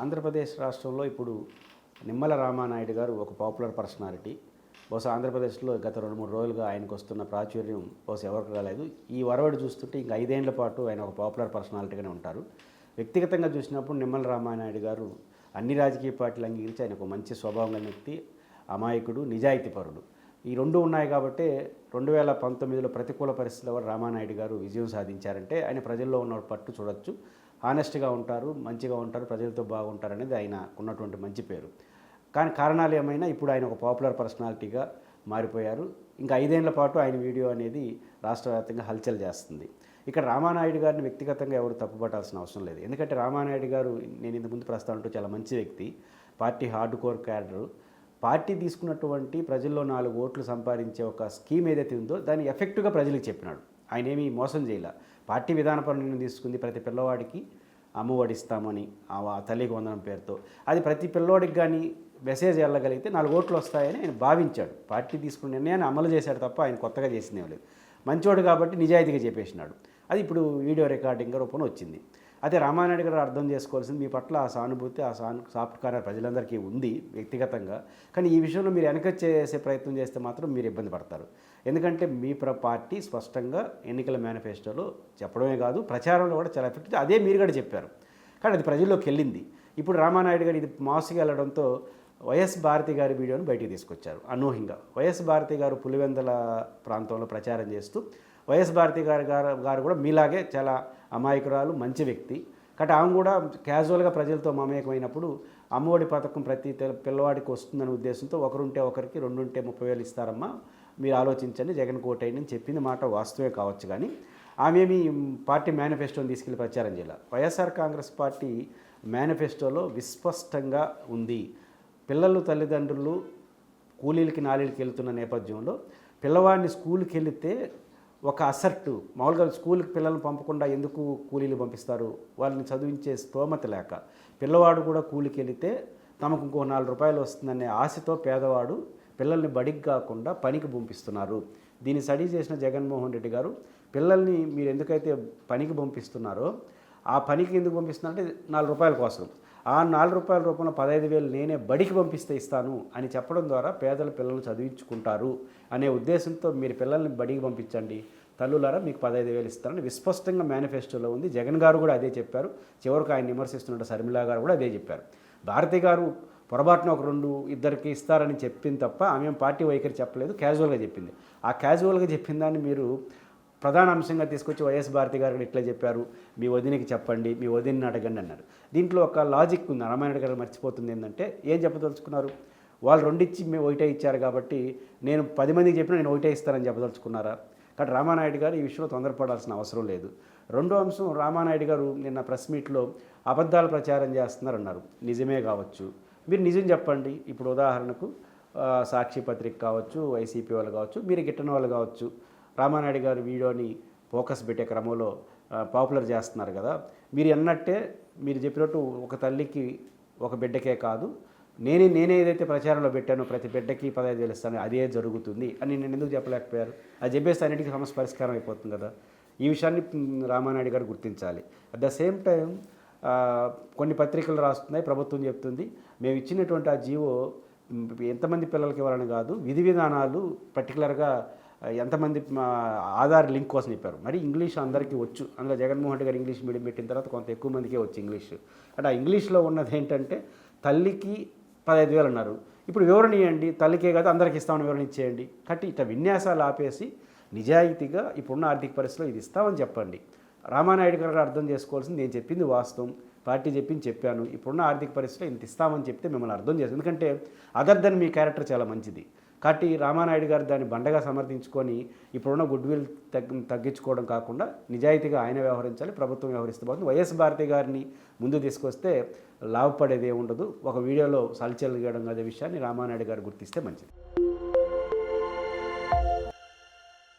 ఆంధ్రప్రదేశ్ రాష్ట్రంలో ఇప్పుడు నిమ్మల రామానాయుడు గారు ఒక పాపులర్ పర్సనాలిటీ. బహుశా ఆంధ్రప్రదేశ్లో గత 2-3 రోజులుగా ఆయనకు వస్తున్న ప్రాచుర్యం బహుశా ఎవరికి రాలేదు. ఈ వరవడి చూస్తుంటే ఇంకా 5 ఏళ్ల పాటు ఆయన ఒక పాపులర్ పర్సనాలిటీగానే ఉంటారు. వ్యక్తిగతంగా చూసినప్పుడు నిమ్మల రామానాయుడు గారు అన్ని రాజకీయ పార్టీలు అంగీకరించి ఆయన ఒక మంచి స్వభావం కలిగిన వ్యక్తి, అమాయకుడు, నిజాయితీపరుడు. ఈ రెండు ఉన్నాయి కాబట్టి 2019లో ప్రతికూల పరిస్థితుల్లో రామానాయుడు గారు విజయం సాధించారంటే ఆయన ప్రజల్లో ఉన్న పట్టు చూడొచ్చు. హానెస్ట్గా ఉంటారు, మంచిగా ఉంటారు, ప్రజలతో బాగుంటారు అనేది ఆయన ఉన్నటువంటి మంచి పేరు. కానీ కారణాలు ఏమైనా ఇప్పుడు ఆయన ఒక పాపులర్ పర్సనాలిటీగా మారిపోయారు. ఇంకా 5 ఏళ్ల పాటు ఆయన వీడియో అనేది రాష్ట్ర వ్యాప్తంగా హల్చల్ చేస్తుంది. ఇక్కడ రామానాయుడు గారిని వ్యక్తిగతంగా ఎవరు తప్పుపట్టాల్సిన అవసరం లేదు. ఎందుకంటే రామానాయుడు గారు నేను ఇంతకుముందు ప్రస్తావనతో చాలా మంచి వ్యక్తి, party hard core cadre. Party తీసుకున్నటువంటి ప్రజల్లో 4 ఓట్లు సంపాదించే ఒక స్కీమ్ ఏదైతే ఉందో దాన్ని ఎఫెక్టివ్గా ప్రజలకు చెప్పినాడు. ఆయన ఏమీ మోసం చేయలే. పార్టీ విధానపరం నిర్ణయం తీసుకుంది, ప్రతి పిల్లవాడికి అమ్మఒడి ఇస్తామని ఆ తల్లికి వందనం పేరుతో. అది ప్రతి పిల్లవాడికి కానీ మెసేజ్ వెళ్ళగలిగితే 4 ఓట్లు వస్తాయని ఆయన భావించాడు. పార్టీ తీసుకున్న నిర్ణయాన్ని అమలు చేశాడు తప్ప ఆయన కొత్తగా చేసిందేం లేదు. మంచివాడు కాబట్టి నిజాయితీగా చెప్పేసినాడు. అది ఇప్పుడు వీడియో రికార్డింగ్ రూపంలో వచ్చింది. అదే రామానాయుడు గారు అర్థం చేసుకోవాల్సింది, మీ పట్ల ఆ సానుభూతి, ఆ సాఫ్ట్ కార్నర్ ప్రజలందరికీ ఉంది వ్యక్తిగతంగా. కానీ ఈ విషయంలో మీరు వెనక చేసే ప్రయత్నం చేస్తే మాత్రం మీరు ఇబ్బంది పడతారు. ఎందుకంటే మీ పార్టీ స్పష్టంగా ఎన్నికల మేనిఫెస్టోలో చెప్పడమే కాదు, ప్రచారంలో కూడా చాలా ఎఫెక్టివ్, అదే మీరు కూడా చెప్పారు. కానీ అది ప్రజల్లోకి వెళ్ళింది. ఇప్పుడు రామానాయుడు గారు ఇది మాసుగా వెళ్ళడంతో వైఎస్ భారతి గారి వీడియోను బయటికి తీసుకొచ్చారు అనూహ్యంగా. వైఎస్ భారతి గారు పులివెందల ప్రాంతంలో ప్రచారం చేస్తూ, వైఎస్ భారతి గారు కూడా మీలాగే చాలా అమాయకురాలు, మంచి వ్యక్తి. కాబట్టి ఆమె కూడా క్యాజువల్గా ప్రజలతో మమేకమైనప్పుడు అమ్మఒడి పథకం ప్రతి పిల్లవాడికి వస్తుందనే ఉద్దేశంతో ఒకరుంటే ఒకరికి, 2 ఉంటే 30,000 ఇస్తారమ్మా, మీరు ఆలోచించండి, జగన్ కోటైంది అని చెప్పింది మాట వాస్తవే కావచ్చు. కానీ ఆమెమి పార్టీ మేనిఫెస్టోని తీసుకెళ్లి ప్రచారం చేయాలి. వైఎస్ఆర్ కాంగ్రెస్ పార్టీ మేనిఫెస్టోలో విస్పష్టంగా ఉంది, పిల్లలు తల్లిదండ్రులు కూలీలకి నాలీలకి వెళ్తున్న నేపథ్యంలో పిల్లవాడిని స్కూల్కి వెళితే ఒక అసర్టు, మామూలుగా స్కూల్కి పిల్లల్ని పంపకుండా ఎందుకు కూలీలు పంపిస్తారు, వాళ్ళని చదివించే స్తోమత లేక పిల్లవాడు కూడా కూలికి వెళితే తమకు ఇంకో 4 రూపాయలు వస్తుందనే ఆశతో పేదవాడు పిల్లల్ని బడికి కాకుండా పనికి పంపిస్తున్నారు. దీన్ని స్టడీ చేసిన జగన్మోహన్ రెడ్డి గారు, పిల్లల్ని మీరు ఎందుకైతే పనికి పంపిస్తున్నారో ఆ పనికి ఎందుకు పంపిస్తున్నారంటే 4 రూపాయల కోసం, ఆ 4 రూపాయల రూపంలో 15,000 నేనే బడికి పంపిస్తే ఇస్తాను అని చెప్పడం ద్వారా పేదల పిల్లలు చదివించుకుంటారు అనే ఉద్దేశంతో మీరు పిల్లల్ని బడికి పంపించండి, తల్లులారా మీకు 15,000 ఇస్తారని విస్పష్టంగా మేనిఫెస్టోలో ఉంది. జగన్ గారు కూడా అదే చెప్పారు. చివరికి ఆయన విమర్శిస్తున్న షర్మిల గారు కూడా అదే చెప్పారు. భారతి గారు పొరపాటున ఒక 2-2 ఇస్తారని చెప్పింది తప్ప ఆమె పార్టీ వైఖరి చెప్పలేదు, క్యాజువల్గా చెప్పింది. ఆ క్యాజువల్గా చెప్పిన దాన్ని మీరు ప్రధాన అంశంగా తీసుకొచ్చి వైఎస్ భారతి గారు ఇట్లా చెప్పారు, మీ వదినకి చెప్పండి, మీ వదినని అడగండి అన్నారు. దీంట్లో ఒక లాజిక్ ఉంది. రామానాయుడు గారు మర్చిపోతుంది ఏంటంటే, ఏం చెప్పదలుచుకున్నారు, వాళ్ళు 2 ఇచ్చి మేము 1 ఇచ్చారు కాబట్టి నేను 10 మందికి చెప్పినా నేను 1 ఇస్తానని చెప్పదలుచుకున్నారా? కాబట్టి రామానాయుడు గారు ఈ విషయంలో తొందరపడాల్సిన అవసరం లేదు. రెండో అంశం, రామానాయుడు గారు నిన్న ప్రెస్ మీట్లో అబద్ధాలు ప్రచారం చేస్తున్నారన్నారు. నిజమే కావచ్చు, మీరు నిజం చెప్పండి. ఇప్పుడు ఉదాహరణకు సాక్షి పత్రిక కావచ్చు, వైసీపీ వాళ్ళు కావచ్చు, మీరు గిట్టని వాళ్ళు కావచ్చు, రామానాయుడు గారి వీడియోని ఫోకస్ పెట్టే క్రమంలో పాపులర్ చేస్తున్నారు కదా. మీరు అన్నట్టే, మీరు చెప్పినట్టు ఒక తల్లికి ఒక బిడ్డకే కాదు, నేనే ఏదైతే ప్రచారంలో పెట్టానో ప్రతి బిడ్డకి 15,000 ఇస్తాను, అదే జరుగుతుంది అని నేను ఎందుకు చెప్పలేకపోయారు? అది చెప్పేస్తే అన్నిటికీ సమస్య పరిష్కారం అయిపోతుంది కదా. ఈ విషయాన్ని రామానాయుడు గారు గుర్తించాలి. అట్ ద సేమ్ టైం కొన్ని పత్రికలు రాస్తున్నాయి, ప్రభుత్వం చెప్తుంది మేము ఇచ్చినటువంటి ఆ జీవో ఎంతమంది పిల్లలకి ఇవ్వాలని కాదు, విధి విధానాలు పర్టికులర్గా ఎంతమంది ఆధార్ లింక్ కోసం చెప్పారు. మరి ఇంగ్లీష్ అందరికీ వచ్చు, అందులో జగన్మోహన్ రెడ్డి గారు ఇంగ్లీష్ మీడియం పెట్టిన తర్వాత కొంత ఎక్కువ మందికే వచ్చు ఇంగ్లీష్. అంటే ఆ ఇంగ్లీష్లో ఉన్నది ఏంటంటే తల్లికి 15,000 అన్నారు. ఇప్పుడు వివరణ ఇవ్వండి, తల్లికే కాదు అందరికి ఇస్తామని వివరణ ఇచ్చేయండి. కాబట్టి ఇట్లా విన్యాసాలు ఆపేసి నిజాయితీగా ఇప్పుడున్న ఆర్థిక పరిస్థితిలో ఇది ఇస్తామని చెప్పండి. రామానాయుడు గారు అర్థం చేసుకోవాల్సింది, నేను చెప్పింది వాస్తవం, పార్టీ చెప్పింది చెప్పాను, ఇప్పుడున్న ఆర్థిక పరిస్థితిలో ఇంత ఇస్తామని చెప్తే మిమ్మల్ని అర్థం చేస్తుంది. ఎందుకంటే అదర్ దెన్ మీ క్యారెక్టర్ చాలా మంచిది. కాబట్టి రామానాయుడు గారు దాన్ని బండగా సమర్థించుకొని ఇప్పుడున్న గుడ్ విల్ తగ్గించుకోవడం కాకుండా నిజాయితీగా ఆయన వ్యవహరించాలి, ప్రభుత్వం వ్యవహరిస్తే బాగుంది. వైఎస్ భారతి గారిని ముందు తీసుకొస్తే లాభపడేది ఏముండదు. ఒక వీడియోలో సల్చల్ గేయడం అనే విషయాన్ని రామానాయుడు గారు గుర్తిస్తే మంచిది.